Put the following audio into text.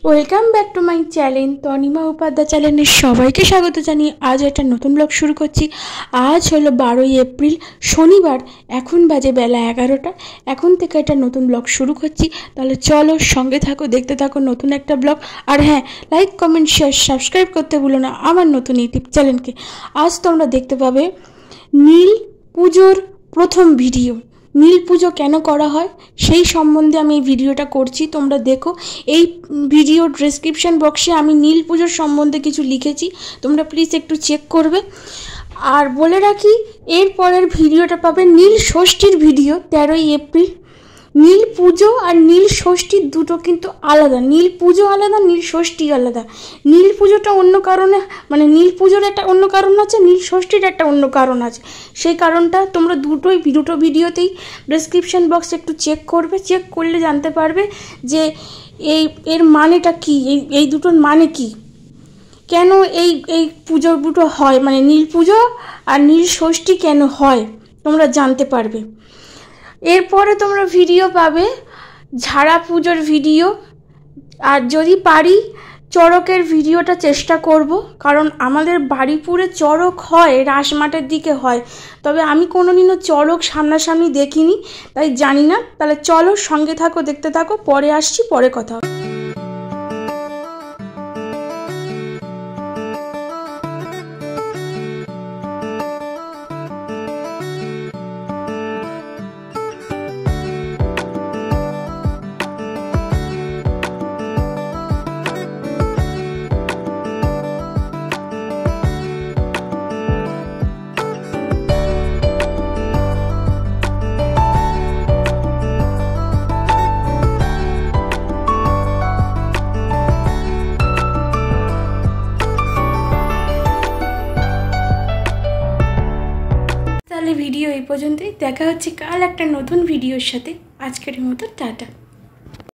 Welcome back to my channel Tanima Upadhyay চ্যানেলের সবাইকে স্বাগত জানিয়ে আজ একটা নতুন ব্লগ শুরু করছি। আজ হলো 12ই এপ্রিল শনিবার, এখন বাজে বেলা 11টা। এখন থেকে একটা নতুন ব্লগ শুরু করছি, তাহলে চলো সঙ্গে থাকো, দেখতে থাকো নতুন একটা ব্লগ। আর হ্যাঁ, লাইক কমেন্ট শেয়ার সাবস্ক্রাইব করতে ভুলো না আমার নতুন ইউটিউব চ্যানেলকে। আজ তোমরা দেখতে পাবে নীল পুজোর প্রথম ভিডিও। নীল পুজো কেন করা হয় সেই সম্বন্ধে আমি এই ভিডিওটা করছি, তোমরা দেখো। এই ভিডিও ডেসক্রিপশন বক্সে আমি নীল পুজোর সম্বন্ধে কিছু লিখেছি, তোমরা প্লিজ একটু চেক করবে। আর বলে রাখি, এর পরের ভিডিওটা পাবে নীল ষষ্ঠীর ভিডিও 13ই এপ্রিল। নীল পুজো আর নীল ষষ্ঠীর দুটো কিন্তু আলাদা, নীল পুজো আলাদা, নীল ষষ্ঠী আলাদা। নীল পুজোটা অন্য কারণে, মানে নীল পুজোর একটা অন্য কারণ আছে, নীল ষষ্ঠীর একটা অন্য কারণ আছে। সেই কারণটা তোমরা দুটো ভিডিওতেই ডেসক্রিপশন বক্সে একটু চেক করবে, চেক করলে জানতে পারবে যে এর মানেটা কী, এই দুটোর মানে কী, কেন এই পুজো দুটো হয়, মানে নীল পুজো আর নীল ষষ্ঠী কেন হয় তোমরা জানতে পারবে। এরপরে তোমরা ভিডিও পাবে ঝাড়া পুজোর ভিডিও, আর যদি পারি চড়কের ভিডিওটা চেষ্টা করব, কারণ আমাদের বাড়িপুরে চড়ক হয়, রাসমাটের দিকে হয়, তবে আমি কোনোদিনও চড়ক সামনাসামনি দেখিনি, তাই জানি না। তাহলে চলো সঙ্গে থাকো, দেখতে থাকো, পরে আসছি, পরে কথা হবে। তাহলে ভিডিও এই পর্যন্তই, দেখা হচ্ছে কাল একটা নতুন ভিডিওর সাথে। আজকের মতো টাটা।